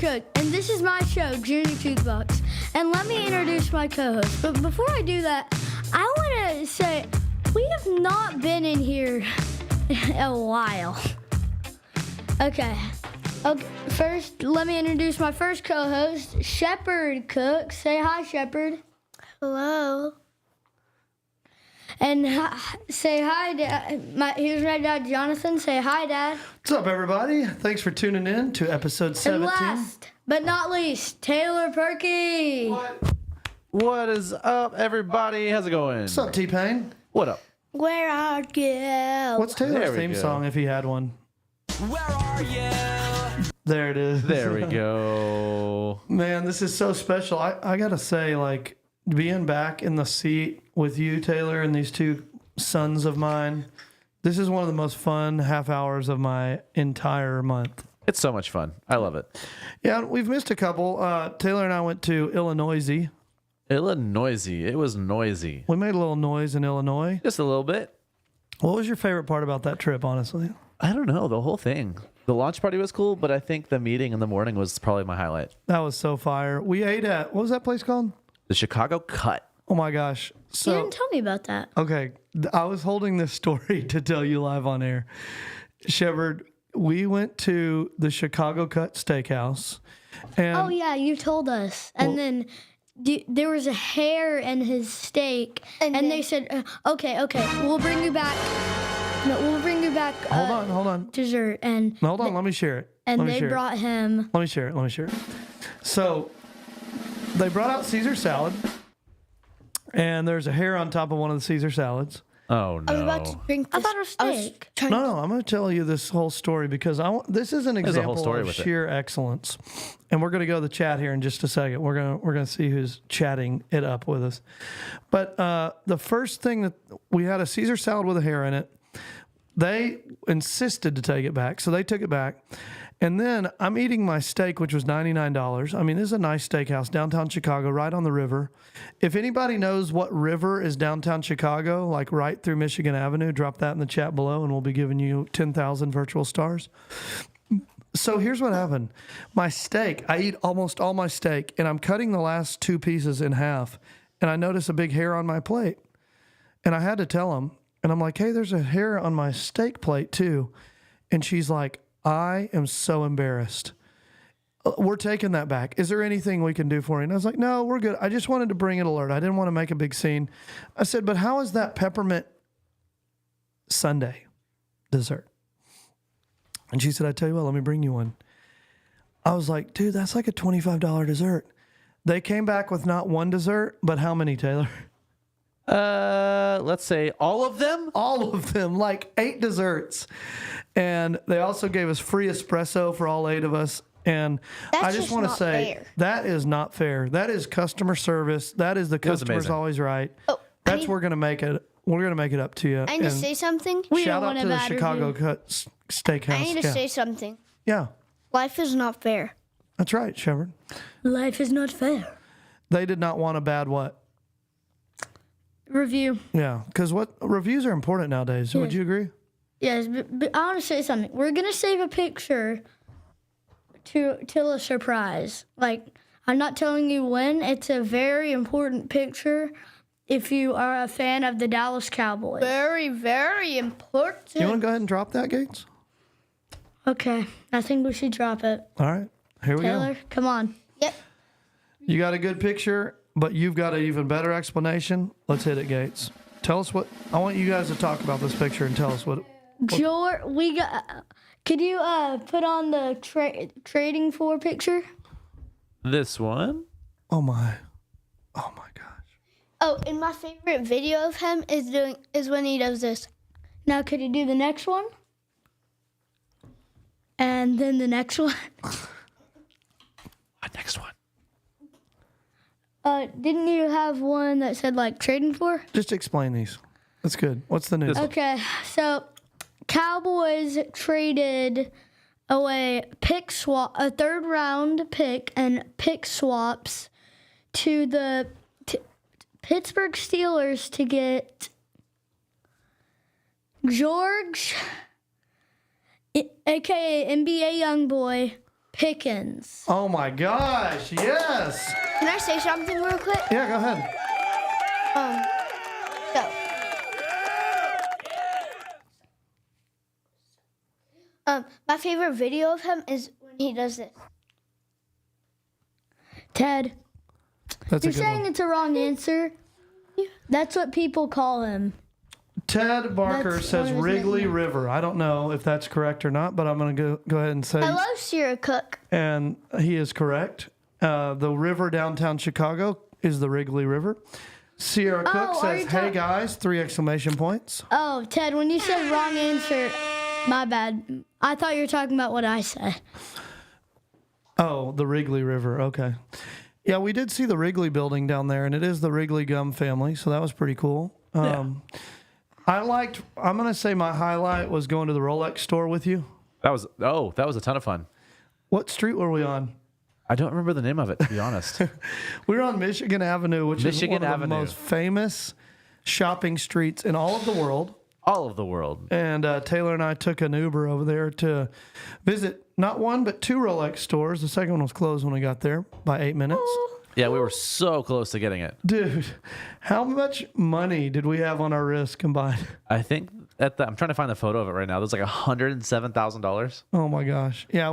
Cook, and this is my show, Junior Jukebox. And let me introduce my co-host. But before I do that, I want to say we have not been in here a while. Okay. First, let me introduce my first co-host, Shepherd Cook. Say hi, Shepherd. Hello. And say hi, Dad. Here's my dad, Jonathan. Say hi, Dad. What's up, everybody? Thanks for tuning in to episode 17. And last but not least, Taylor Perky. What is up, everybody? How's it going? What's up, T-Pain? What up? Where are you? What's Taylor's There we theme go. song if he had one? Where are you? There it is. There we go. Man, this is so special. I got to say, like, being back in the seat with you, Taylor, and these two sons of mine, this is one of the most fun half hours of my entire month. It's so much fun. I love it. Yeah, we've missed a couple. Taylor and I went to Illinois. Illinois. It was noisy. We made a little noise in Illinois. Just a little bit. What was your favorite part about that trip, honestly? I don't know. The whole thing. The launch party was cool, but I think the meeting in the morning was probably my highlight. That was so fire. We ate at, what was that place called? The Chicago Cut. Oh my gosh. You So, didn't tell me about that. okay, I was holding this story to tell you live on air. Shepard, we went to the Chicago Cut Steakhouse. And Oh yeah, you told us. And then there was a hair in his steak, and they said, "Okay, we'll bring you back. No, we'll bring you back. hold on. Dessert." And Hold on, let me share it. and Let me they share it. brought him. Let me share it. So they brought out Caesar salad, and there's a hair on top of one of the Caesar salads. Oh, no. I was about to drink I this. thought it was steak. No, I'm going to tell you this whole story because this is an There's a whole example story of with it. sheer excellence. And we're going to go to the chat here in just a second. We're going to see who's chatting it up with us. But the first thing that we had a Caesar salad with a hair in it. They insisted to take it back, so they took it back. And then I'm eating my steak, which was $99. I mean, this is a nice steakhouse, downtown Chicago, right on the river. If anybody knows what river is downtown Chicago, like right through Michigan Avenue, drop that in the chat below, and we'll be giving you 10,000 virtual stars. So here's what happened. My steak, I eat almost all my steak, and I'm cutting the last two pieces in half, and I notice a big hair on my plate. And I had to tell him, and I'm like, hey, there's a hair on my steak plate too. And she's like, I am so embarrassed. We're taking that back. Is there anything we can do for you? And I was like, no, we're good. I just wanted to bring it alert. I didn't want to make a big scene. I said, but how is that peppermint sundae dessert? And she said, I tell you what, let me bring you one. I was like, dude, that's like a $25 dessert. They came back with not one dessert, but how many, Taylor? Let's say all of them. All of them, like 8 desserts. And they also gave us free espresso for all 8 of us. And That's I just just want to not say fair. that is not fair. That is customer service. That is the was customer's amazing. always right. Oh, That's we're gonna make it. We're gonna make it up to you. I need to And say something. We shout don't out want to the bad Chicago review. Cut Steakhouse. I need to yeah. say something. Yeah, Life is not fair. that's right, Shepard. Life is not fair. They did not want a bad what? Review. Yeah, because what reviews are important nowadays. Would you agree? Yes, but I want to say something. We're gonna save a picture till a surprise. Like, I'm not telling you when. It's a very important picture if you are a fan of the Dallas Cowboys. Very, very important. You want to go ahead and drop that, Gates? Okay, I think we should drop it. All right, here we Taylor, go. come on. Yep. You got a good picture, but you've got an even better explanation. Let's hit it, Gates. Tell us what I want you guys to talk about this picture and tell us what. Could you put on the trading for picture? This one. Oh my gosh. Oh, and my favorite video of him is when he does this. Now, could you do the next one? And then the next one? Next one. Didn't you have one that said like trading for? Just explain these. That's good. What's the news? Okay, so Cowboys traded away a third round pick and pick swaps to the Pittsburgh Steelers to get George, aka NBA Youngboy Pickens. Oh my gosh, yes. Can I say something real quick? Yeah, go ahead. So. My favorite video of him is when he does this. Ted, That's a you're good saying one. it's a wrong answer? That's what people call him. Ted Barker That's says one of his Wrigley nicknames. River. I don't know if that's correct or not, but I'm going to go ahead and say, Hello, Sierra Cook. and he is correct. The river downtown Chicago is the Wrigley River. Sierra Cook Oh, are says, you "Hey guys!" 3 exclamation points. Oh, Ted, when you said wrong answer, my bad. I thought you were talking about what I said. Oh, the Wrigley River. Okay. Yeah, we did see the Wrigley building down there, and it is the Wrigley Gum family, so that was pretty cool. I'm going to say my highlight was going to the Rolex store with you. That was a ton of fun. What street were we on? I don't remember the name of it, to be honest. We were on Michigan Avenue, which is Michigan one of the Avenue. most famous shopping streets in all of the world. All of the world. And Taylor and I took an Uber over there to visit not one, but 2 Rolex stores. The second one was closed when we got there by 8 minutes. Yeah, we were so close to getting it. Dude, how much money did we have on our wrist combined? I think I'm trying to find the photo of it right now. There's like $107,000. Oh my gosh. Yeah,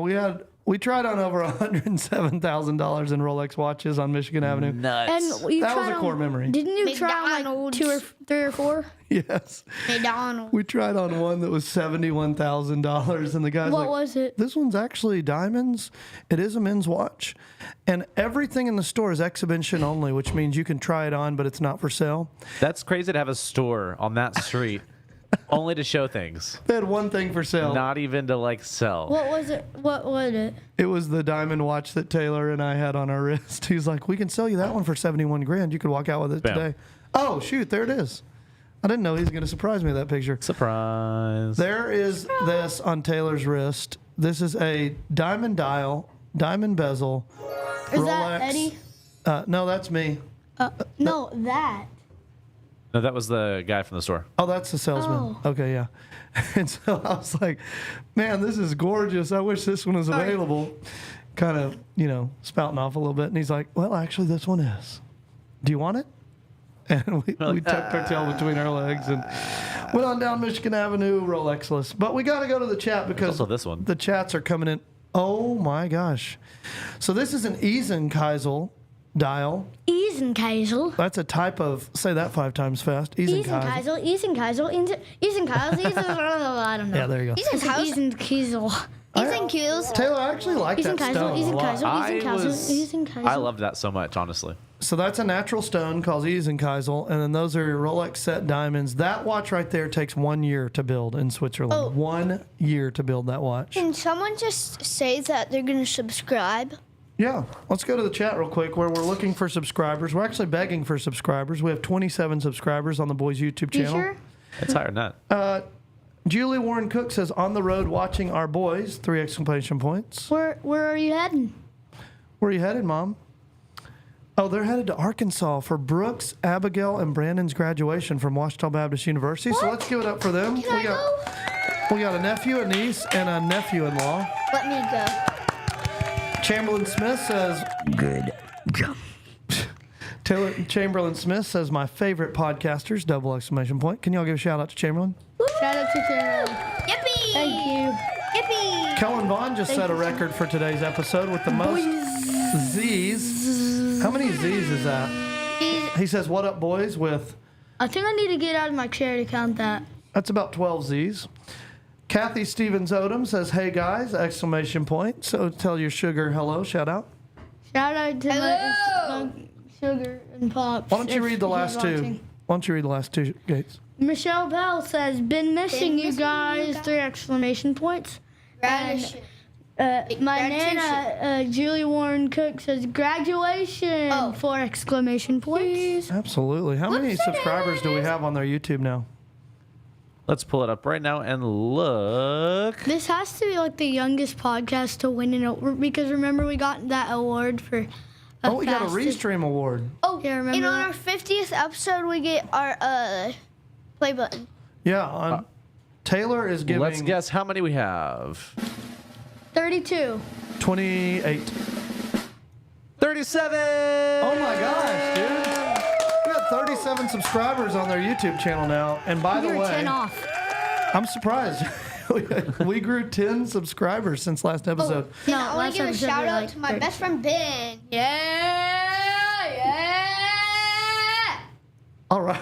we tried on over $107,000 in Rolex watches on Michigan Avenue. Nuts. And you That was tried a core on- memory. Didn't you try on like McDonald's. 2 or 3 or 4? Yes. McDonald's. We tried on one that was $71,000, and the guy's What like, was it? "This one's actually diamonds. It is a men's watch, and everything in the store is exhibition only, which means you can try it on, but it's not for sale." That's crazy to have a store on that street only to show things, They had one thing for sale. not even to like sell. What was it? What was it? It was the diamond watch that Taylor and I had on our wrist. He's like, "We can sell you that one for 71 grand. You could walk out with it Bam. today." Oh shoot, there it is. I didn't know he was going to surprise me with that picture. Surprise. There is this on Taylor's wrist. This is a diamond dial, diamond bezel. Is Rolex. that Eddie? No, that's me. No, that. No, that was the guy from the store. Oh, that's the salesman. Oh. Okay, yeah. And so I was like, "Man, this is gorgeous. I wish this one was available." Kind of, spouting off a little bit. And he's like, "Well, actually, this one is. Do you want it?" And we tucked our tail between our legs and went on down Michigan Avenue, Rolexless. But we got to go to the chat because also this one. the chats are coming in. Oh, my gosh. So this is an Eisenkeisel dial. Eisenkeisel. That's a type of, say that 5 times fast. Eisenkeisel. Eisenkeisel. I don't know. Yeah, there you go. Eisenkeisel. Taylor, I actually like that stone a lot. I loved that so much, honestly. So that's a natural stone called Eisenkeisel, and then those are your Rolex set diamonds. That watch right there takes 1 year to build in Switzerland. Oh. 1 year to build that watch. Can someone just say that they're going to subscribe? Yeah, let's go to the chat real quick where we're looking for subscribers. We're actually begging for subscribers. We have 27 subscribers on the Boys YouTube You channel. sure? It's higher than that. Julie Warren Cook says, "On the road watching our boys," 3 exclamation points. Where are you heading? Where are you headed, Mom? Oh, they're headed to Arkansas for Brooks, Abigail, and Brandon's graduation from Washita Baptist University. So let's give it up for them. Can I go? We got a nephew, a niece, and a nephew-in-law. Let me go. Chamberlain Smith says, "Good job." Taylor Chamberlain Smith says, "My favorite podcasters!" Double exclamation point. Can y'all give a shout out to Chamberlain? Shout out to Taylor. Yippee! Thank you. Yippee! Kellen Vaughn just set a record for today's episode with the most Z's. How many Z's is that? He says, "What up, boys?" with, I think I need to get out of my chair to count that. that's about 12 Z's. Kathy Stevens Odom says, "Hey guys!" Exclamation point. So tell your sugar hello. Shout out. Shout out to my sugar and pops. Why don't you if read the he's last 2? watching. Why don't you read the last 2, Gates? Michelle Bell says, "Been missing you guys!" 3 exclamation points. Graduation. My Graduation. nana, Julie Warren Cook says, "Graduation!" Oh. 4 exclamation points. Absolutely. How many subscribers do we have on their YouTube now? Let's pull it up right now and look. This has to be like the youngest podcast to win an award because remember we got that award for. Oh, we got a fastest- Restream award. Oh, Yeah, remember and on that? our 50th episode, we get our play button. Yeah, on Taylor is giving Let's guess how many we have. 32. 28. 37. Oh my gosh, dude. We got 37 subscribers on their YouTube channel now. And by the You're way, 10 off. I'm surprised. We grew 10 subscribers since last episode. And No, I want last to give a episode shout we were out like to my 30. best friend Ben. Yeah. All right.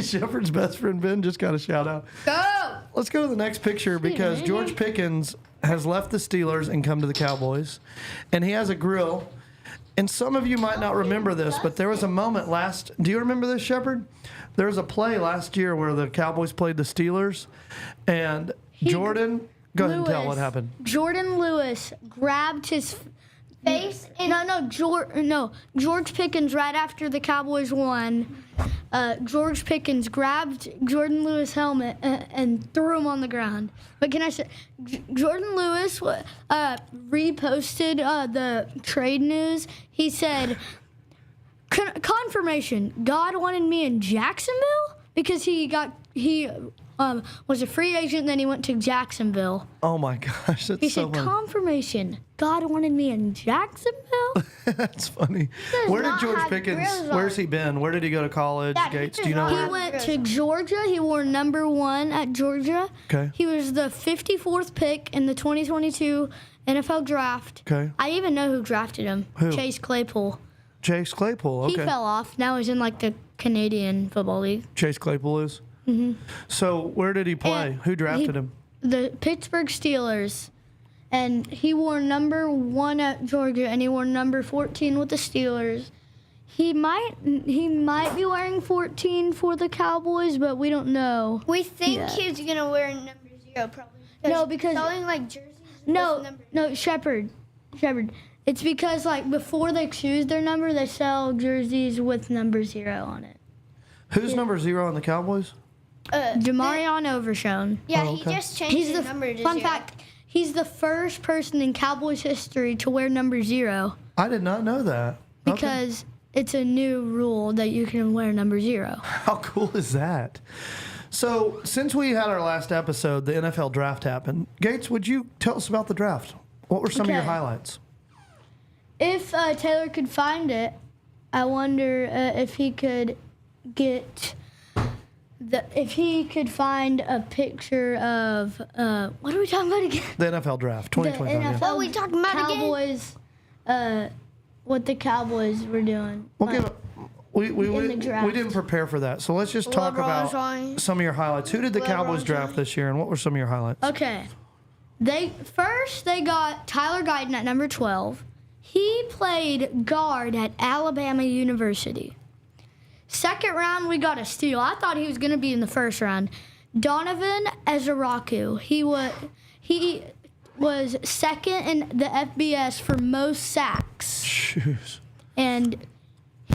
Shepherd's best friend Ben just got a shout out. Go. Let's go to the next picture because George Pickens has left the Steelers and come to the Cowboys. And he has a grill. And some of you might not remember this, but there was a moment do you remember this, Shepherd? There was a play last year where the Cowboys played the Steelers. And Jordan, go ahead and tell what happened. Jordan Lewis grabbed his Face and George Pickens right after the Cowboys won. George Pickens grabbed Jordan Lewis' helmet and threw him on the ground. But can I say, Jordan Lewis reposted the trade news. He said, confirmation, God wanted me in Jacksonville because he was a free agent, then he went to Jacksonville. Oh my gosh, that's He so said, funny. confirmation, God wanted me in Jacksonville. That's funny. does Where did not George have Pickens, grills on. where's he been? Where did he go to college, Dad, he Gates? does Do you know not where? He went to Georgia. He wore number 1 at Georgia. Okay. He was the 54th pick in the 2022 NFL draft. Okay. I even know who drafted him. Who? Chase Claypool. Chase Claypool. He Okay. fell off. Now he's in like the Canadian Football League. Chase Claypool is? Mm-hmm. So where did he play? And Who drafted him? The Pittsburgh Steelers. And he wore number 1 at Georgia, and he wore number 14 with the Steelers. He might be wearing 14 for the Cowboys, but we don't know. we think Yeah. he's gonna wear number 0 probably. No, because- selling like jerseys. No, with number. no, Shepherd. It's because like before they choose their number, they sell jerseys with number 0 on it. Who's number 0 on the Cowboys? Jamarion Overshown. Yeah, Oh, he okay. just changed He's his the number to fun 0. fact. He's the first person in Cowboys history to wear number 0 I did not know that. Okay. because it's a new rule that you can wear number 0. How cool is that? So, since we had our last episode, the NFL draft happened. Gates, would you tell us about the draft? What were some of your Okay. highlights? If Taylor could find it, I wonder if he could get if he could find a picture of what are we talking about again? The NFL draft, The 2025. yeah. NFL What are we talking about again? Cowboys, what the Cowboys were doing. We'll give it. We in the draft. didn't prepare for that, so let's just talk LeBron's about on. some of your highlights. Who did the Cowboys LeBron's draft on. this year, and what were some of your highlights? Okay. They got Tyler Guyton at number 12. He played guard at Alabama University. Second round, we got a steal. I thought he was going to be in the first round. Donovan Ezeraku. He was second in the FBS for most sacks. Shoes. And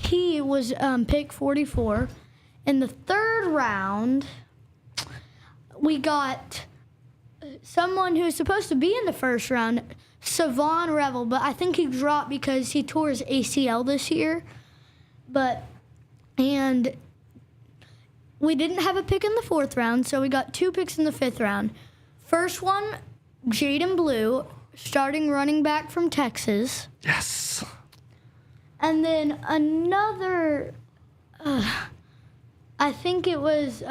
he was pick 44. In the third round, we got someone who's supposed to be in the first round, Savon Revel, but I think he dropped because he tore his ACL this year. And we didn't have a pick in the fourth round, so we got 2 picks in the fifth round. First one, Jaden Blue, starting running back from Texas. Yes. And then another, I think it was,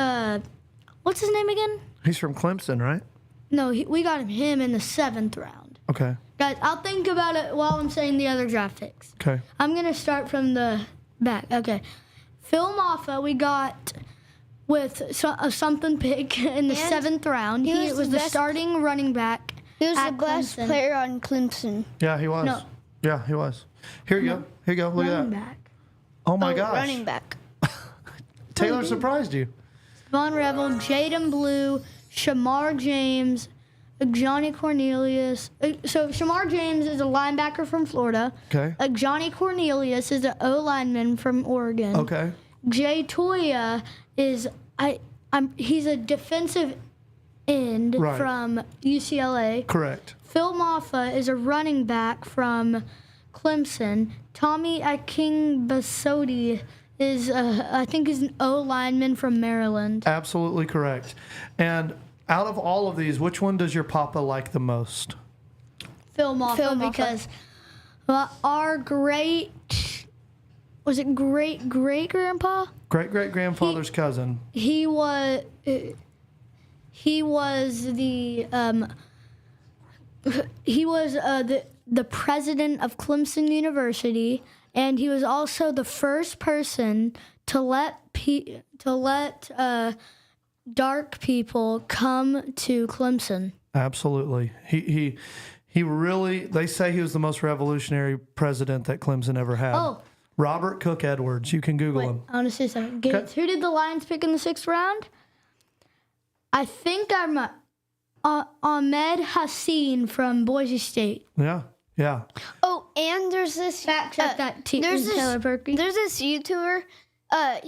what's his name again? He's from Clemson, right? No, we got him in the 7th round. Okay. Guys, I'll think about it while I'm saying the other draft picks. Okay. I'm going to start from the back. Okay. Phil Maffa, we got with a something pick in the And 7th round. he He was was the the best- starting running back. He was at the best Clemson. player on Clemson. Yeah, he was. No. Yeah, he was. Here you go. Here you go. Look Running at that. back. Oh my gosh. Running back. Taylor surprised you. Von Revel, Jaden Blue, Shamar James, Johnny Cornelius. So Shamar James is a linebacker from Florida. Okay. Johnny Cornelius is an O lineman from Oregon. Okay. Jay Toya is he's a defensive end Right. from UCLA. Correct. Phil Maffa is a running back from Clemson. Tommy Akingbasodi is I think he's an O lineman from Maryland. Absolutely correct. And out of all of these, which one does your papa like the most? Phil Moffa because our great grandpa? Great-great-grandfather's cousin. He was the president of Clemson University, and he was also the first person to let dark people come to Clemson. Absolutely. He really, they say he was the most revolutionary president that Clemson ever had. Oh. Robert Cook Edwards. You can Google him. I want to say something. Gates, who did the Lions pick in the 6th round? I think I'm Ahmed Hassan from Boise State. Yeah. Oh, and there's this Fact check that Taylor Perky. There's this YouTuber. But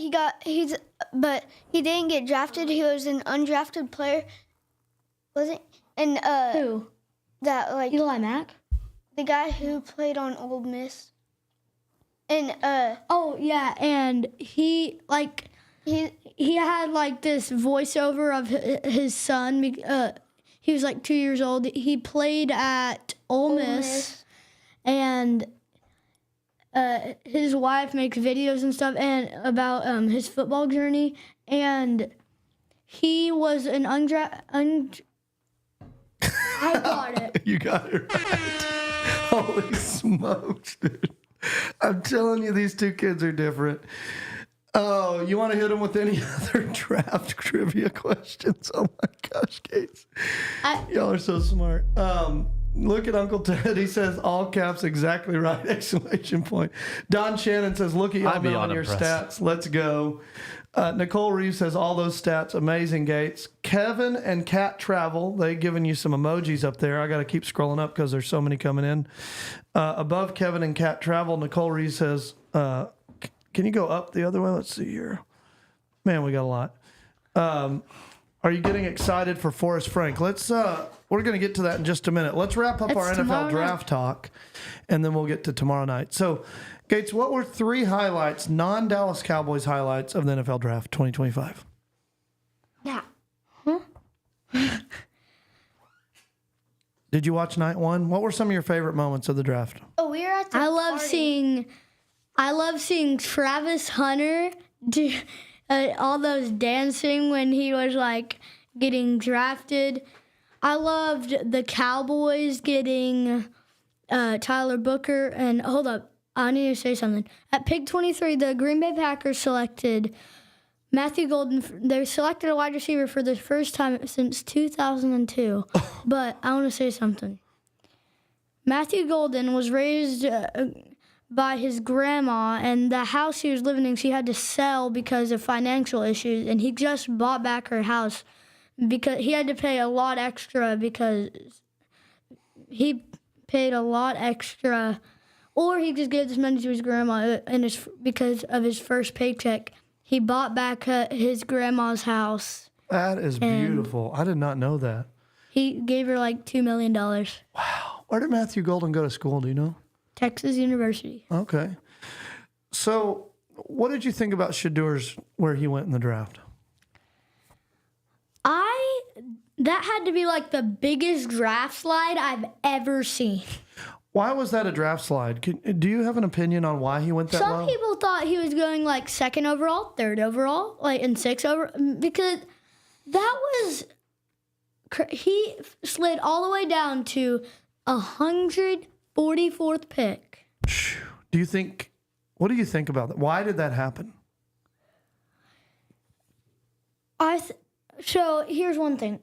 he didn't get drafted. He was an undrafted player. Was it? And Who? That like Eli Mack? the guy who played on Ole Miss. And Oh yeah, and he had like this voiceover of his son. He was like 2 years old. He played at Ole Miss, and his wife makes videos and stuff and about his football journey. And he was an I got it. You got it right. Holy smokes, dude. I'm telling you, these two kids are different. Oh, you want to hit them with any other draft trivia questions? Oh my gosh, Gates. Y'all are so smart. Look at Uncle Ted. He says all caps exactly right! Exclamation point. Don Shannon says, look at y'all I'm on beyond your impressed. stats. Let's go. Nicole Reeves says all those stats, amazing, Gates. Kevin and Cat Travel, they've given you some emojis up there. I got to keep scrolling up because there's so many coming in. Above Kevin and Cat Travel, Nicole Reeves says, can you go up the other way? Let's see here. Man, we got a lot. Are you getting excited for Forrest Frank? Let's. We're going to get to that in just a minute. Let's wrap up our NFL draft talk, and then we'll get to tomorrow night. So, Gates, what were 3 highlights, non-Dallas Cowboys highlights of the NFL draft 2025? yeah. Did you watch night 1? What were some of your favorite moments of the draft? Oh, we were at the I love party. seeing Travis Hunter do all those dancing when he was like getting drafted. I loved the Cowboys getting Tyler Booker. And hold up, I need to say something. At pick 23, the Green Bay Packers selected Matthew Golden. They selected a wide receiver for the first time since 2002. But I want to say something. Matthew Golden was raised by his grandma, and the house he was living in, she had to sell because of financial issues, and he just bought back her house because he had to pay a lot extra because he paid a lot extra, or he just gave this money to his grandma and because of his first paycheck. He bought back his grandma's house. That is beautiful. I did not know that. He gave her like $2 million. Wow. Where did Matthew Golden go to school? Do you know? Texas University. Okay. So, what did you think about Shadur's where he went in the draft? That had to be like the biggest draft slide I've ever seen. Why was that a draft slide? Do you have an opinion on why he went that low? Some people thought he was going like 2nd overall, 3rd overall, like and 6th overall, because that was he slid all the way down to 144th pick. What do you think about that? Why did that happen? So here's one thing.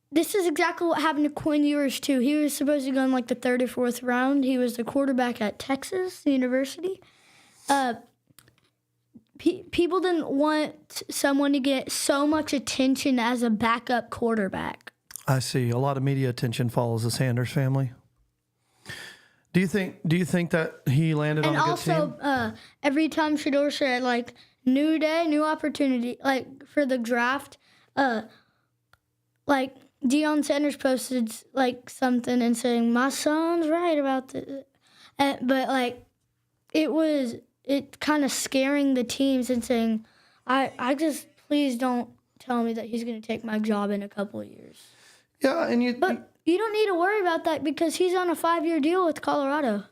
This is exactly what happened to Quinn Ewers too. He was supposed to go in like the 3rd or 4th round. He was the quarterback at Texas University. People didn't want someone to get so much attention as a backup quarterback. I see. A lot of media attention follows the Sanders family. Do you think that he landed on a good team? And also, every time Shador said like new day, new opportunity, like for the draft, like Deion Sanders posted like something and saying my son's right about this, but like it kind of scaring the teams and saying, I just please don't tell me that he's going to take my job in a couple of years. Yeah, and you don't need to worry about that because he's on a 5-year deal with Colorado.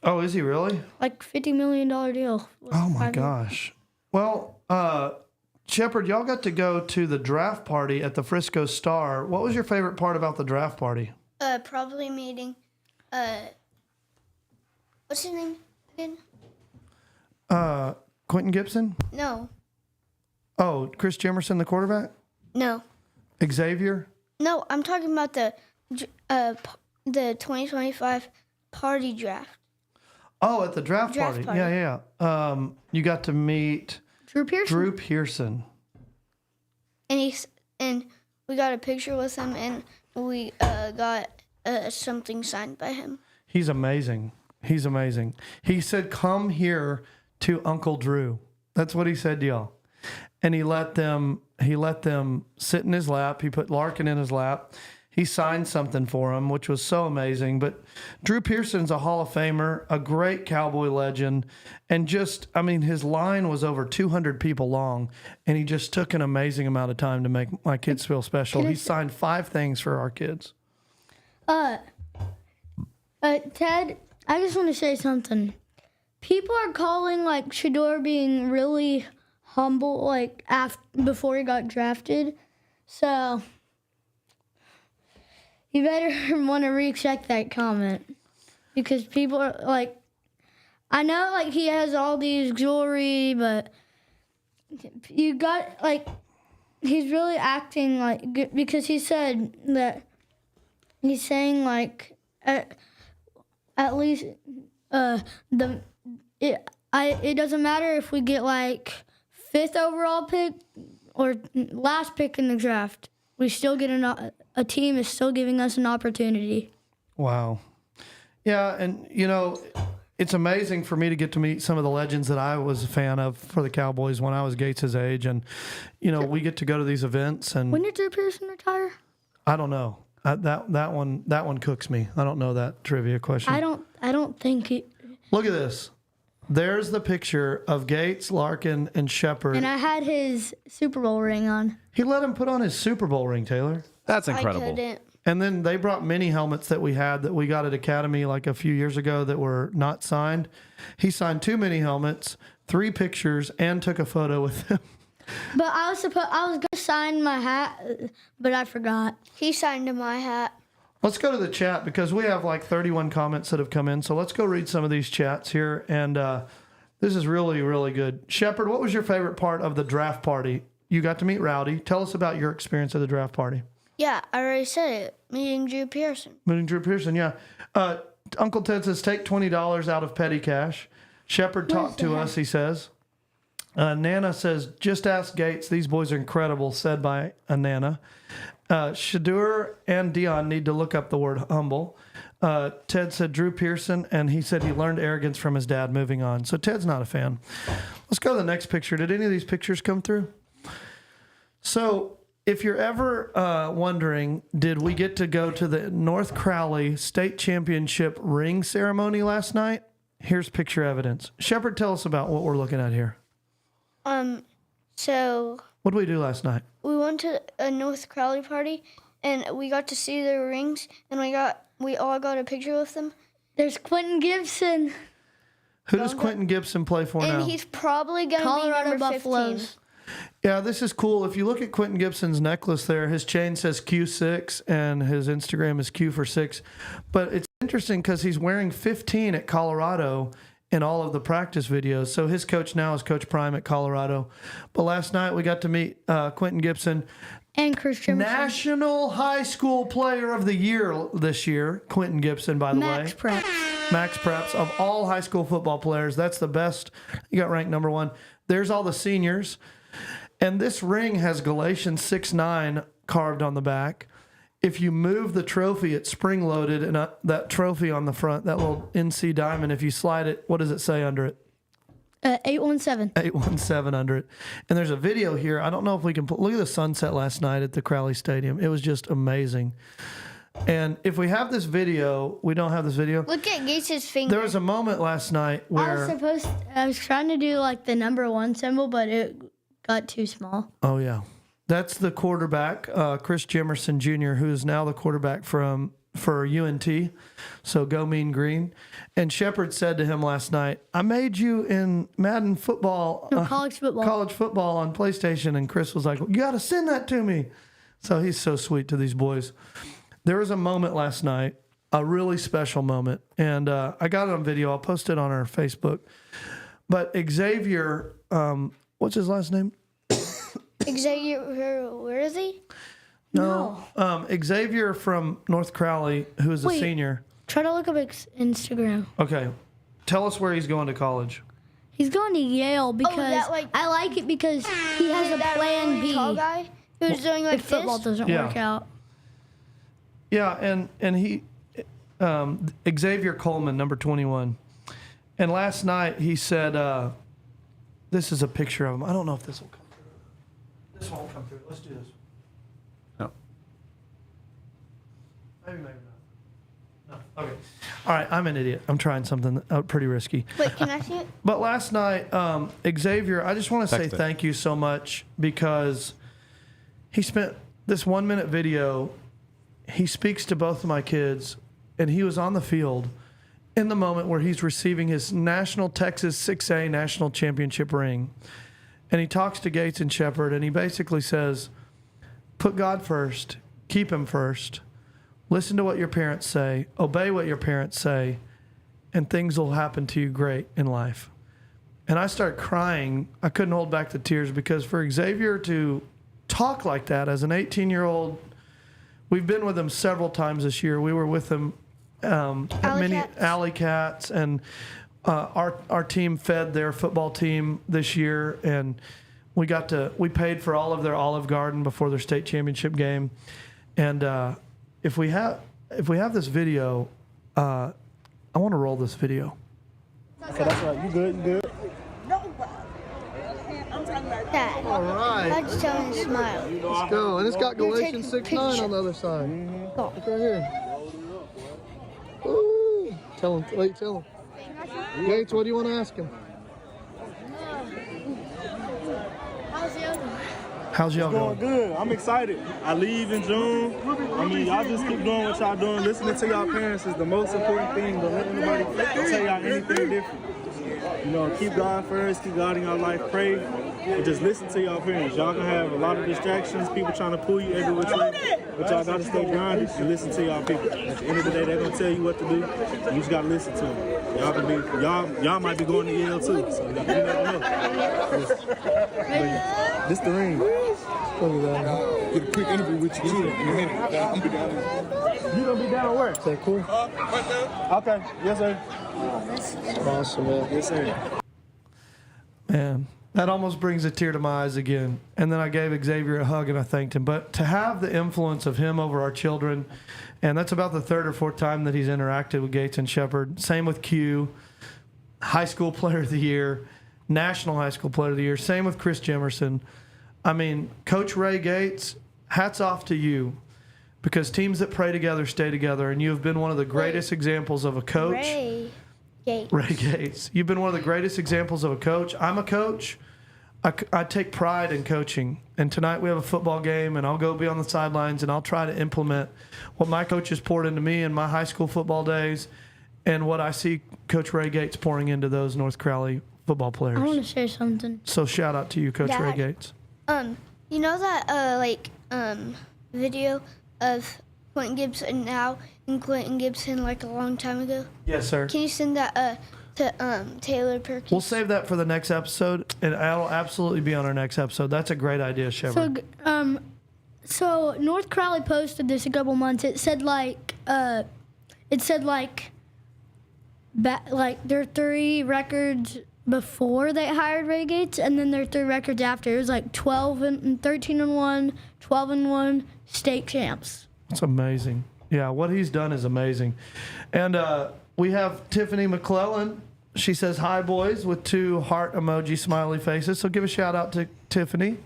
Oh, is he really? Like $50 million deal. Oh my gosh. Well, Shepard, y'all got to go to the draft party at the Frisco Star. What was your favorite part about the draft party? Probably meeting, what's his name again? Quentin Gibson? No. Oh, Chris Jemerson, the quarterback? No. Xavier? No, I'm talking about the 2025 party draft. Oh, at the draft party. party. Yeah. You got to meet Drew Pearson. Drew Pearson. And we got a picture with him, and we got something signed by him. He's amazing. He's amazing. He said, "Come here to Uncle Drew." That's what he said to y'all. And he let them sit in his lap. He put Larkin in his lap. He signed something for him, which was so amazing. But Drew Pearson's a Hall of Famer, a great Cowboy legend. And his line was over 200 people long. And he just took an amazing amount of time to make my kids feel special. He signed 5 things for our kids. Ted, I just want to say something. People are calling like Shedeur being really humble, like before he got drafted. So you better want to recheck that comment because people are like, I know like he has all these jewelry, but you got like he's really acting like because he said that he's saying like at least it doesn't matter if we get like 5th overall pick or last pick in the draft. We still get a team is still giving us an opportunity. Wow. Yeah, and it's amazing for me to get to meet some of the legends that I was a fan of for the Cowboys when I was Gates' age, and we get to go to these events. And when did Drew Pearson retire? I don't know. That one cooks me. I don't know that trivia question. I don't think it. Look at this. There's the picture of Gates, Larkin, and Shepard. And I had his Super Bowl ring on. He let him put on his Super Bowl ring, Taylor. That's I incredible. couldn't. And then they brought mini helmets that we had that we got at Academy like a few years ago that were not signed. He signed 2 mini helmets, 3 pictures, and took a photo with them. But I was gonna sign my hat, but I forgot. He signed my hat. Let's go to the chat because we have like 31 comments that have come in. So let's go read some of these chats here. And this is really, really good. Shepard, what was your favorite part of the draft party? You got to meet Rowdy. Tell us about your experience at the draft party. Yeah, I already said it. Meeting Drew Pearson. Meeting Drew Pearson, yeah. Uncle Ted says, take $20 out of petty cash. Shepard talked to us, he says. Nana says, just ask Gates. These boys are incredible, said by Nana. Shedeur and Dion need to look up the word humble. Ted said Drew Pearson, and he said he learned arrogance from his dad. Moving on. So Ted's not a fan. Let's go to the next picture. Did any of these pictures come through? So if you're ever wondering, did we get to go to the North Crowley State Championship ring ceremony last night? Here's picture evidence. Shepard, tell us about what we're looking at here. So What did we do last night? we went to a North Crowley party, and we got to see their rings, and we all got a picture with them. There's Quentin Gibson, Who does Quentin Gibson play for And now? he's probably going to be Colorado number 15. Buffaloes. Yeah, this is cool. If you look at Quentin Gibson's necklace there, his chain says Q6 and his Instagram is Q for 6. But it's interesting because he's wearing 15 at Colorado in all of the practice videos. So his coach now is Coach Prime at Colorado. But last night we got to meet Quentin Gibson. And Chris Jemerson. National High School Player of the Year this year, Quentin Gibson, by the Max way. Prep. Max Preps of all high school football players. That's the best. You got ranked number 1. There's all the seniors. And this ring has Galatians 6:9 carved on the back. If you move the trophy, it's spring-loaded, and that trophy on the front, that little NC diamond, if you slide it, what does it say under it? 817. 817 under it. And there's a video here. I don't know if we can look at the sunset last night at the Crowley Stadium. It was just amazing. And if we have this video, we don't have this video. Look at Gates' finger. There was a moment last night where... I was trying to do like the number 1 symbol, but it got too small. Oh, yeah. That's the quarterback, Chris Jemerson Jr., who is now the quarterback from for UNT. So go Mean Green. And Shepard said to him last night, I made you in Madden football. No, college football. College football on PlayStation. And Chris was like, you got to send that to me. So he's so sweet to these boys. There was a moment last night, a really special moment. And I got it on video. I'll post it on our Facebook. But Xavier, what's his last name? Xavier, where is he? No. Xavier from North Crowley, who is a Wait. senior. Try to look up Instagram. Okay. Tell us where he's going to college. He's going to Yale because that, like- I like it because he has a That plan really B tall guy who's doing like if football this. doesn't Yeah. work out. Yeah, and he, Xavier Coleman, number 21. And last night he said, this is a picture of him. I don't know if this will come through. This won't come through. Let's do this. No. Maybe not. No. Okay. All right, I'm an idiot. I'm trying something pretty risky. Wait, can I see it? But last night, Xavier, I just want to say Text it. thank you so much because he spent this 1 minute video. He speaks to both of my kids, and he was on the field in the moment where he's receiving his National Texas 6A National Championship ring. And he talks to Gates and Shepard, and he basically says, put God first, keep him first, listen to what your parents say, obey what your parents say, and things will happen to you great in life. And I started crying. I couldn't hold back the tears because for Xavier to talk like that as an 18-year-old, we've been with him several times this year. We were with him at many Cats. Alley Cats, and our team fed their football team this year, and we paid for all of their Olive Garden before their state championship game. And if we have this video, I want to roll this video. Okay, that's right. You good? You good? Dad, All right. I just tell him to smile. Let's go. And it's got You're Galatians taking 6:9 picture. on the other side. Go. Look right here. Ooh. Tell him. Wait, tell him. Gates, what do you want to ask him? How's y'all Going going? good. I'm excited. I leave in June. I mean, y'all just keep doing what y'all doing. Listening to y'all parents is the most important thing. Don't let anybody tell y'all anything different. You know, keep God first. Keep God in your life. Pray. And just listen to y'all parents. Y'all gonna have a lot of distractions. People trying to pull you every which way. But y'all gotta stay grounded and listen to y'all people. At the end of the day, they're gonna tell you what to do. And you just gotta listen to them. Y'all might be going to Yale too. So you never know. This the ring. Get a quick interview with you too. You You gonna be down where? Say cool. Okay. Yes, sir. Awesome, man. Yes, sir. Man, that almost brings a tear to my eyes again. And then I gave Xavier a hug and I thanked him. But to have the influence of him over our children, and that's about the third or fourth time that he's interacted with Gates and Shepard. Same with Q, high school player of the year, national high school player of the year. Same with Chris Jimerson. I mean, Coach Ray Gates, hats off to you. Because teams that pray together stay together. And you have been one of the greatest examples of a coach. Ray Gates. Ray Gates. You've been one of the greatest examples of a coach. I'm a coach. I take pride in coaching. And tonight we have a football game, and I'll go be on the sidelines, and I'll try to implement what my coaches poured into me in my high school football days and what I see Coach Ray Gates pouring into those North Crowley football I want players. to share something. So shout out to you, Coach Ray Dad. Gates. You know that video of Quentin Gibson now and Quentin Gibson like a long time ago? Yes, sir. Can you send that to Taylor Perkins? We'll save that for the next episode, and that'll absolutely be on our next episode. That's a great idea, Shepard. So North Crowley posted this a couple months. It said like their 3 records before they hired Ray Gates, and then their 3 records after. It was like 13-1, 12-1 state champs. It's amazing. Yeah, what he's done is amazing. And we have Tiffany McClellan. She says, hi, boys, with 2 heart emoji smiley faces. So give a shout out to Tiffany.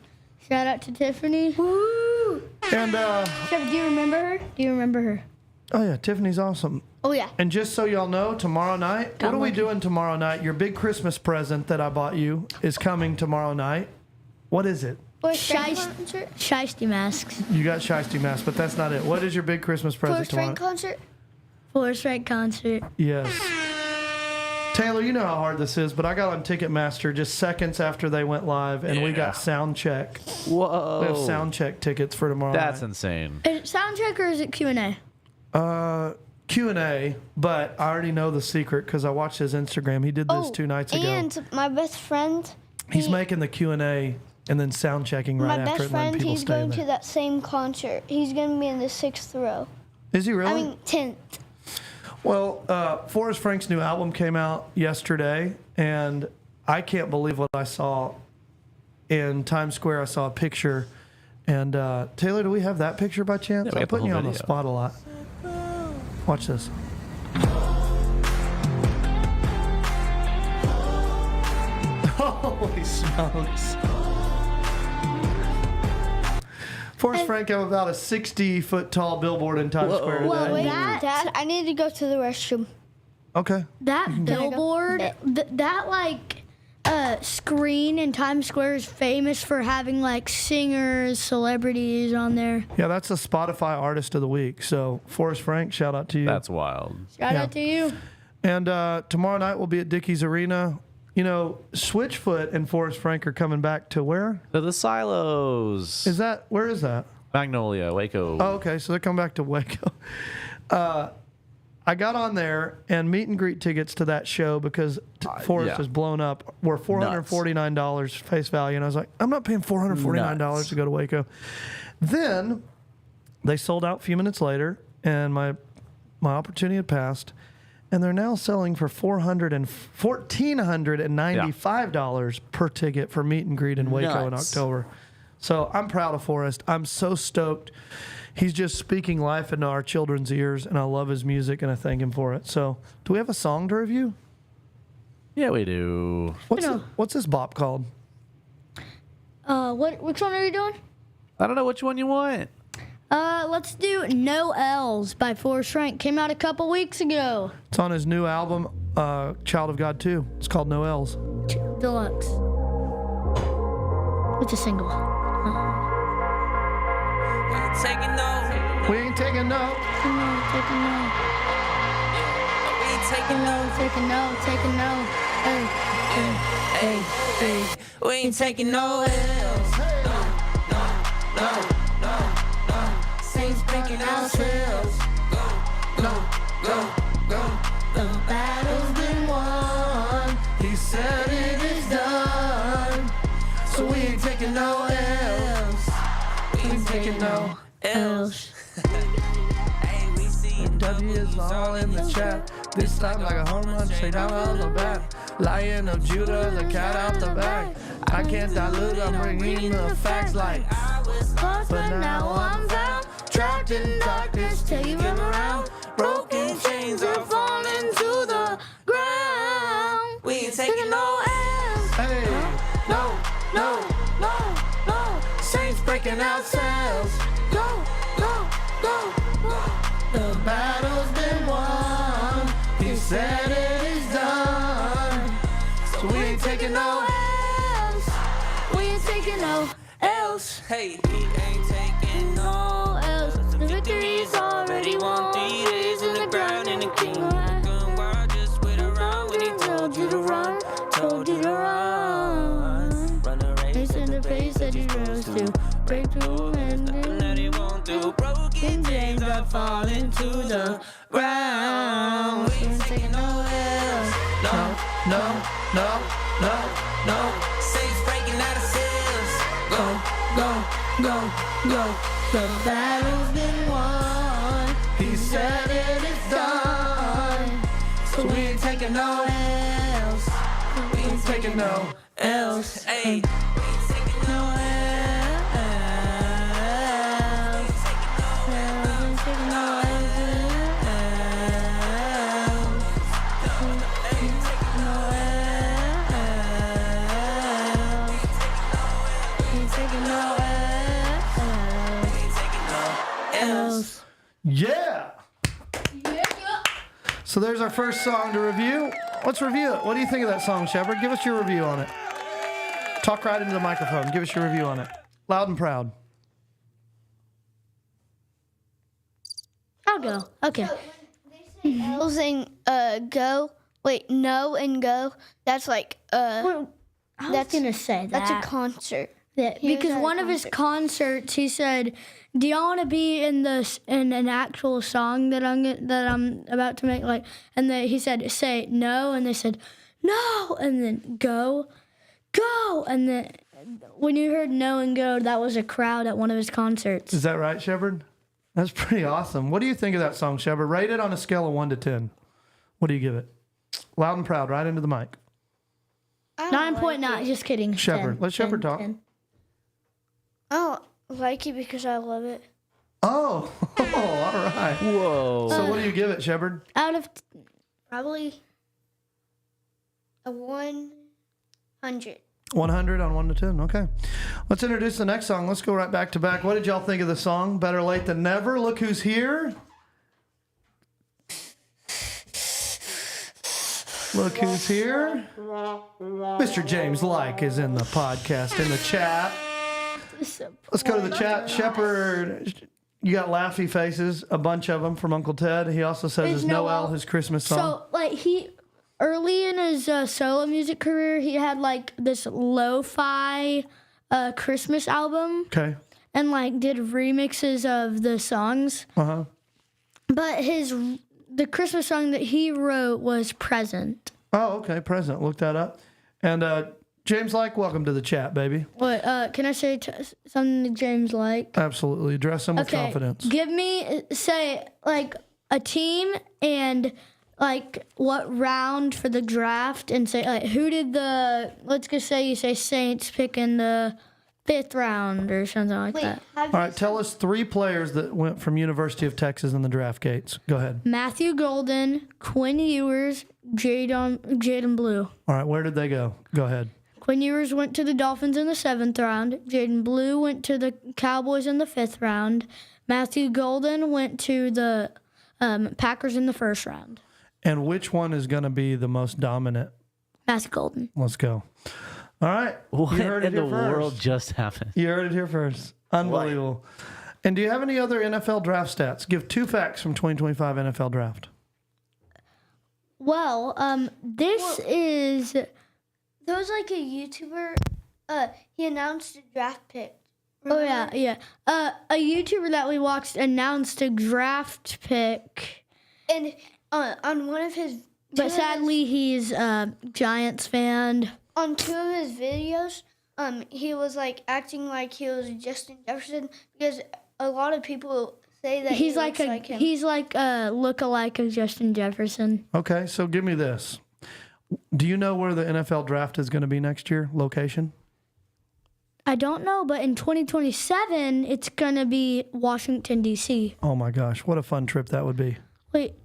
Shout out to Tiffany. Woo! And, Trevor, do you remember her? Do you remember her? oh, yeah, Tiffany's awesome. Oh, yeah. And just so y'all know, tomorrow night, what are we doing tomorrow night? Your big Christmas present that I bought you is coming tomorrow night. What is it? Forrest Frank concert. Shiesty masks. You got Shiesty Mask, but that's not it. What is your big Christmas present Forrest tomorrow? Frank concert. Forrest Frank concert. Yes. Taylor, you know how hard this is, but I got on Ticketmaster just seconds after they went live, and we got sound check. Whoa. We have sound check tickets for tomorrow That's night. insane. Is it sound check or is it Q&A? Q&A, but I already know the secret because I watched his Instagram. He did this 2 nights ago. And my best friend. He's making the Q&A and then sound checking right My after best it and letting friend, people he's stay going there. to that same concert. He's going to be in the 6th row. Is he really? I mean, 10th. Well, Forrest Frank's new album came out yesterday, and I can't believe what I saw in Times Square. I saw a picture, and Taylor, do we have that picture by chance? Yeah, we I'm got the putting you whole on the video. spot a lot. Watch this. Holy smokes. Forrest Frank have about a 60-foot tall billboard in Times Square today. Well, Wait, that- Dad, I need to go to the restroom. Okay. That billboard, that like screen in Times Square is famous for having like singers, celebrities on there. Yeah, that's the Spotify Artist of the Week. So, Forrest Frank, shout out to you. That's wild. Shout Yeah. out to you. And tomorrow night we'll be at Dickies Arena. You know, Switchfoot and Forrest Frank are coming back to where? They're the Silos. Where is that? Magnolia, Waco. Oh, okay. So they're coming back to Waco. I got on there, and meet and greet tickets to that show because Forrest yeah. is blown up were $449 face value. And I was like, I'm not paying $449 Nuts. to go to Waco. Then they sold out a few minutes later, and my opportunity had passed. And they're now selling for $1,495 per ticket for meet and greet in Waco in Nuts. October. So I'm proud of Forrest. I'm so stoked. He's just speaking life into our children's ears, and I love his music, and I thank him for it. So, do we have a song to review? Yeah, we do. What's this bop called? Which one are you doing? I don't know which one you want. Let's do No L's by Forrest Frank. Came out a couple weeks ago. It's on his new album, Child of God 2. It's called No L's. Deluxe. It's a single. Taking no, We ain't taking no. Take a no. we ain't taking no, Take a no. Take a no. Hey, hey, hey, hey. we ain't taking no L's. No. Saints breaking ourselves. Go. The battle's been won. He said it is done. So we ain't taking no L's. We ain't taking no L's. Hey, we see W is all in the chat. This time like a home run, straight down on the bat. Lion of Judah, the cat out the bag. I can't dilute, I'm bringing the facts like. But now I'm found, trapped in darkness, taken around. broken chains are falling to the ground. We ain't taking no L's. Hey, No. Saints breaking ourselves. Go. The battle's been won. He said it is done. So we ain't taking no L's. We ain't taking no L's. Hey, we ain't taking no L's. The victory's already won. 3 days in the ground in the kingdom. Gun wild, just wait around when he told you to run. Told you to run. Run the race. Face in the face that he rose to. Break through and That he won't do. Broken chains are falling to the ground. We ain't taking no L's. No. Saints breaking out of cells. Go. The battle's been won. He said it is done. So we ain't taking no L's. We ain't taking no L's. Hey, we ain't taking no L's. We ain't taking no L's. yeah. So there's our first song to review. Let's review it. What do you think of that song, Shepard? Give us your review on it. Talk right into the microphone. Give us your review on it. Loud and proud. I'll go. Okay. L saying go. Wait, no and go. That's like Well, I was that's gonna say that. that's a concert. Yeah, He was because at a one of his concerts, he said, "Do y'all want to be in an actual song that I'm about to make?" Like, and he said, "Say no," and they said, "No," and then go, and then when you heard no and go, that was a crowd at one of his concerts. Is that right, Shepard? That's pretty awesome. What do you think of that song, Shepard? Rate it on a scale of 1 to 10. What do you give it? Loud and proud, right into the mic. 9.9. Just kidding. Shepard. 10, Let Shepard 10, talk. 10. I don't like it because I love it. Oh, all right. Whoa. So what do you give it, Shepard? Out of Probably a 100. 100 on 1 to 10. Okay. Let's introduce the next song. Let's go right back to back. What did y'all think of the song? Better late than never. Look who's here. Look who's here. Mr. James Like is in the podcast, in the chat. Let's go to the chat. Shepard, you got laughy faces, a bunch of them from Uncle Ted. He also says Is it's Noel, Noel. his Christmas song. So, like, early in his solo music career, he had, like, this lo-fi Christmas album Okay. and, like, did remixes of the songs. Uh-huh. But the Christmas song that he wrote was Present. Oh, okay. Present. Look that up. And James Like, welcome to the chat, baby. What, can I say something to James Like? Absolutely. Address him with confidence. Give me, say, like, a team and, like, what round for the draft, and say, like, who did let's just say you say Saints pick in the 5th round or something like that. All right. Tell us 3 players that went from University of Texas in the draft gates. Go ahead. Matthew Golden, Quinn Ewers, Jaden Blue. All right. Where did they go? Go ahead. Quinn Ewers went to the Dolphins in the 7th round. Jaden Blue went to the Cowboys in the 5th round. Matthew Golden went to the Packers in the 1st round. And which one is going to be the most dominant? Matthew Golden. Let's go. All right. What You heard it in the here first. world just happened? You heard it here first. Unbelievable. And do you have any other NFL draft stats? Give 2 facts from 2025 NFL draft. Well, this is... There was like a YouTuber. He announced a draft pick. Oh, yeah. A YouTuber that we watched announced a draft pick. And on one of his, But sadly, he's a Giants fan. on 2 of his videos, he was like acting like he was Justin Jefferson because a lot of people say that He's he like looks like him. he's like a lookalike of Justin Jefferson. Okay, so give me this. Do you know where the NFL draft is going to be next year? Location? I don't know, but in 2027, it's gonna be Washington D.C. Oh my gosh, what a fun trip that would be. Wait,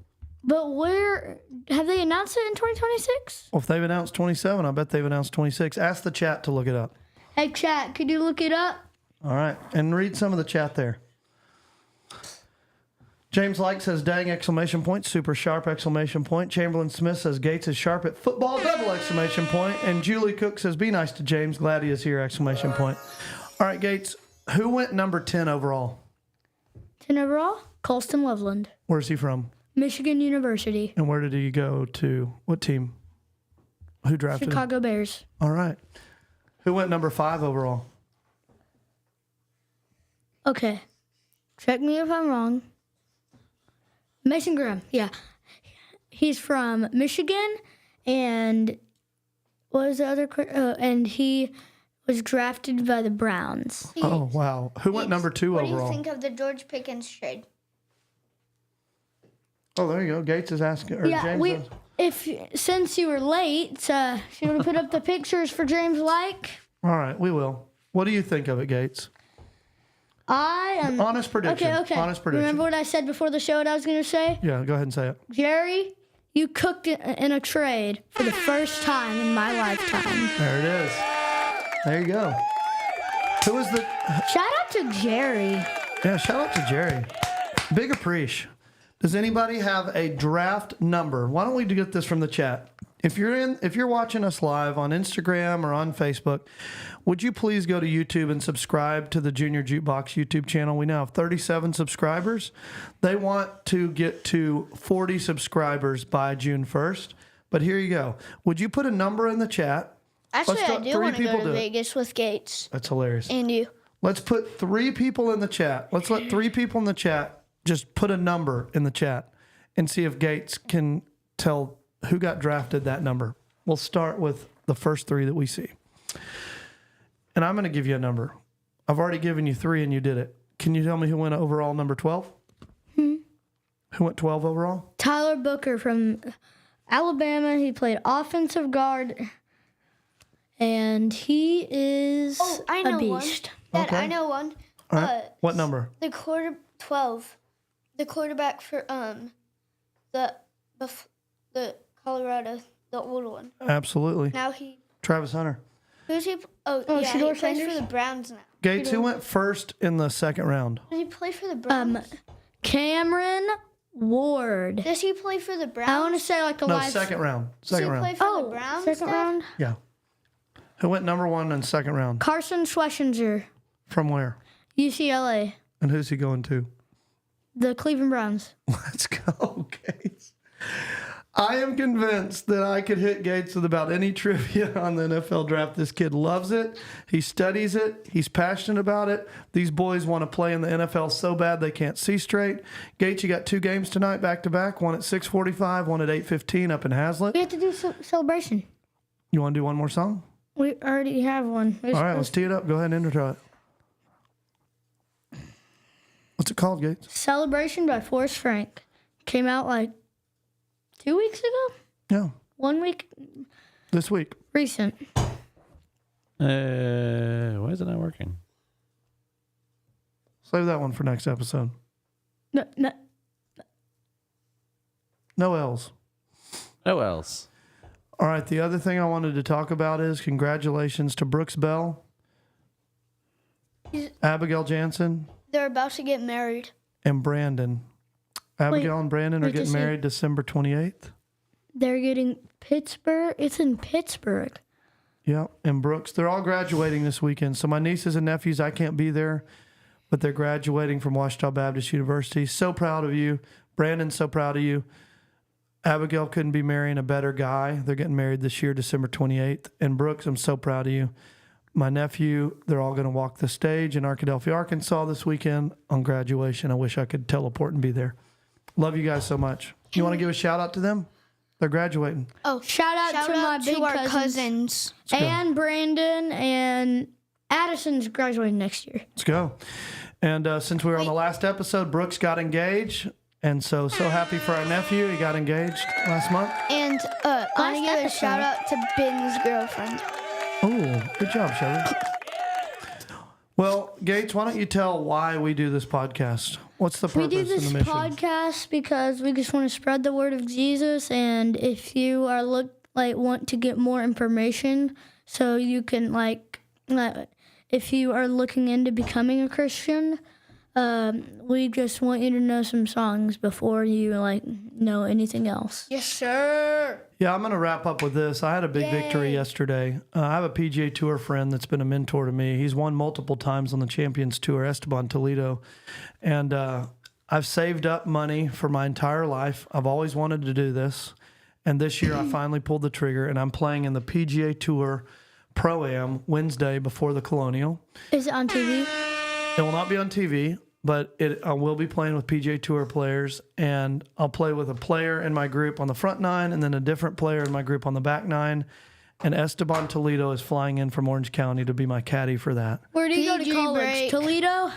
but where have they announced it in 2026? Well, if they've announced 27, I bet they've announced 26. Ask the chat to look it up. Hey, chat, could you look it up? All right, and read some of the chat there. James Like says, dang, exclamation point, super sharp, exclamation point. Chamberlain Smith says, Gates is sharp at football, double exclamation point. And Julie Cook says, be nice to James, glad he is here, exclamation point. All right, Gates, who went number 10 overall? 10 overall, Colston Loveland, Where's he from? Michigan University, And where did he go to? What team? Who drafted him? Chicago Bears. All right. Who went number 5 overall? Okay, check me if I'm wrong. Mason Graham, yeah. He's from Michigan, and what was the other? And he was drafted by the Browns. Oh, wow. Who went number 2 What overall? do you think of the George Pickens trade? Oh, there you go. Gates is asking. Or Yeah, James since you were late, should we put up the pictures for James Like? All right, we will. What do you think of it, Gates? I am. Honest prediction. Okay. Honest prediction. Remember what I said before the show? What I was going to say? Yeah, go ahead and say it. Jerry, you cooked it in a trade for the first time in my lifetime. There it is. There you go. Who was the... Shout out to Jerry. Yeah, shout out to Jerry. Big appreciation. Does anybody have a draft number? Why don't we get this from the chat? If you're watching us live on Instagram or on Facebook, would you please go to YouTube and subscribe to the Junior Jukebox YouTube channel? We now have 37 subscribers. They want to get to 40 subscribers by June 1st. But here you go. Would you put a number in the chat? Actually, Let's I do want to go to do it. Vegas with Gates That's hilarious. and you. Let's put 3 people in the chat. Let's let 3 people in the chat just put a number in the chat and see if Gates can tell who got drafted that number. We'll start with the first 3 that we see. And I'm going to give you a number. I've already given you 3 and you did it. Can you tell me who went overall number 12? Who went 12 overall? Tyler Booker from Alabama. He played offensive guard, and he is I know a beast. one. Dad, Okay. I know one. All right. What number? The 12. The quarterback for the Colorado, the old one. Absolutely. Now he. Travis Hunter. Who's he? Oh, yeah, he Shador plays Sanders? for the Browns now. Gates, who went first in the second round? Does he play for the Browns? Cameron Ward. Does he play for the Browns? I want to say like the No, last. second round. Does Second he play round. for the Browns? second Dad? round. Yeah. Who went number 1 in second round? Carson Schlesinger, From where? UCLA. And who's he going to? The Cleveland Browns. Let's go, Gates. I am convinced that I could hit Gates with about any trivia on the NFL draft. This kid loves it. He studies it. He's passionate about it. These boys want to play in the NFL so bad they can't see straight. Gates, you got 2 games tonight back to back. One at 6:45, one at 8:15 up in Hazlitt. We have to do celebration. You want to do one more song? We already have one. All right, let's tee it up. Go ahead and intro it. What's it called, Gates? Celebration by Forrest Frank. Came out like 2 weeks ago? Yeah, 1 week? this week. Recent. Why is it not working? Save that one for next episode. No. No L's. Oh, else. All right, the other thing I wanted to talk about is congratulations to Brooks Bell, Abigail Jansen, They're about to get married. and Brandon. Abigail and Brandon are wait to getting see. married December 28th. They're getting Pittsburgh. It's in Pittsburgh. Yeah, and Brooks. They're all graduating this weekend. So my nieces and nephews, I can't be there, but they're graduating from Ouachita Baptist University. So proud of you. Brandon, so proud of you. Abigail couldn't be marrying a better guy. They're getting married this year, December 28th. And Brooks, I'm so proud of you. My nephew, they're all going to walk the stage in Arkadelphia, Arkansas this weekend on graduation. I wish I could teleport and be there. Love you guys so much. You want to give a shout out to them? They're graduating. Oh, Shout out to my big our cousins. cousins. And Brandon and Addison's graduating next year. Let's go. And since we were on the last episode, Brooks got engaged. And so happy for our nephew. He got engaged last month. And I want to give a episode. shout out to Ben's girlfriend. Oh, good job, Shelby. Well, Gates, why don't you tell why we do this podcast? What's the We purpose do and this the mission? podcast because we just want to spread the word of Jesus, and if you are want to get more information, so you can if you are looking into becoming a Christian, we just want you to know some songs before you know anything else. Yes, sir. Yeah, I'm going to wrap up with this. I had a big victory yesterday. I have a PGA Tour friend that's been a mentor to me. He's won multiple times on the Champions Tour, Esteban Toledo. And I've saved up money for my entire life. I've always wanted to do this. And this year I finally pulled the trigger, and I'm playing in the PGA Tour Pro-Am Wednesday before the Colonial. Is it on TV? It will not be on TV, but I will be playing with PGA Tour players, and I'll play with a player in my group on the front nine and then a different player in my group on the back nine. And Esteban Toledo is flying in from Orange County to be my caddy for that. Where do you go to PG college? break. Toledo?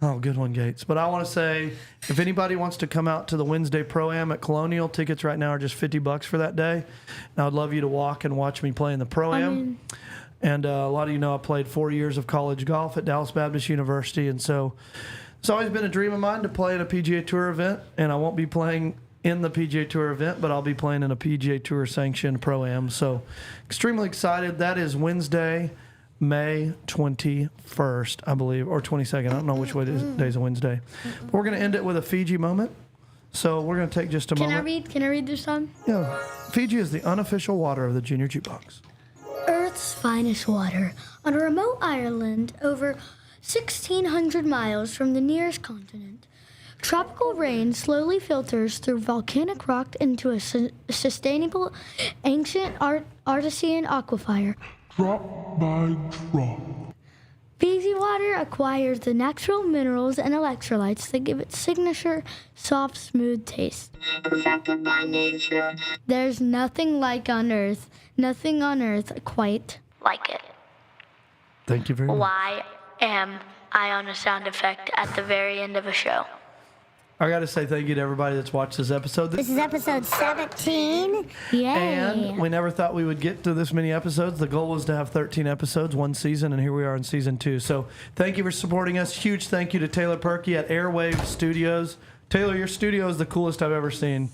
Oh, good one, Gates. But I want to say, if anybody wants to come out to the Wednesday Pro-Am at Colonial, tickets right now are just $50 for that day. And I'd love you to walk and watch me play in the Pro-Am. And a lot of you know I played 4 years of college golf at Dallas Baptist University. And so it's always been a dream of mine to play in a PGA Tour event. And I won't be playing in the PGA Tour event, but I'll be playing in a PGA Tour sanctioned Pro-Am. So extremely excited. That is Wednesday, May 21st, I believe, or 22nd. I don't know which way it is. Today's a Wednesday. But we're going to end it with a Fiji moment. So we're going to take just a Can I moment. read? Can I read this time? Yeah. Fiji is the unofficial water of the Junior Jukebox. Earth's finest water on a remote island over 1,600 miles from the nearest continent. Tropical rain slowly filters through volcanic rock into a sustainable, ancient artesian aquifer. Drop by drop. Fiji water acquires the natural minerals and electrolytes that give it signature soft, smooth taste. Perfected by nature. There's nothing nothing on earth quite like it. Thank you very much. Why am I on a sound effect at the very end of a show? I got to say thank you to everybody that's watched this episode. This is episode 17. Yay. And we never thought we would get to this many episodes. The goal was to have 13 episodes, one season, and here we are in season 2. So thank you for supporting us. Huge thank you to Taylor Perkey at Airwave Studios. Taylor, your studio is the coolest I've ever seen.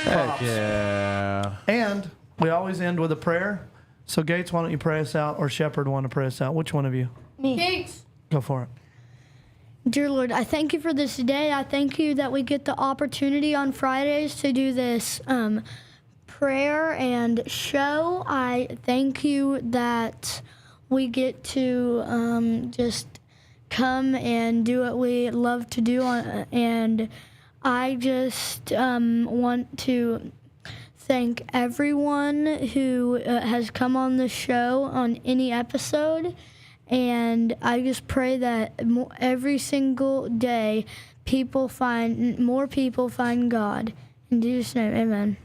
Heck yeah. And we always end with a prayer. So Gates, why don't you pray us out, or Shepard want to pray us out? Which one of you? Me. Go for it. Dear Lord, I thank you for this day. I thank you that we get the opportunity on Fridays to do this prayer and show. I thank you that we get to just come and do what we love to do. And I just want to thank everyone who has come on the show on any episode. And I just pray that every single day more people find God. In Jesus' name, amen.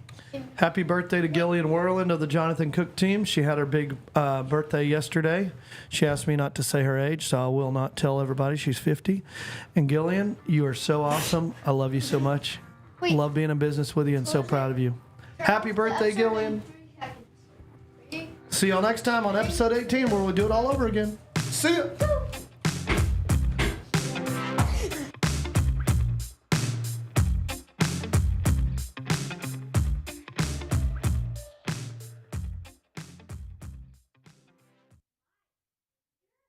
Happy birthday to Gillian Whirland of the Jonathan Cook team. She had her big birthday yesterday. She asked me not to say her age, so I will not tell everybody. She's 50. And Gillian, you are so awesome. I love you so much. Love being in business with you and so proud of you. Happy birthday, Gillian. See y'all next time on episode 18 where we'll do it all over again. See ya.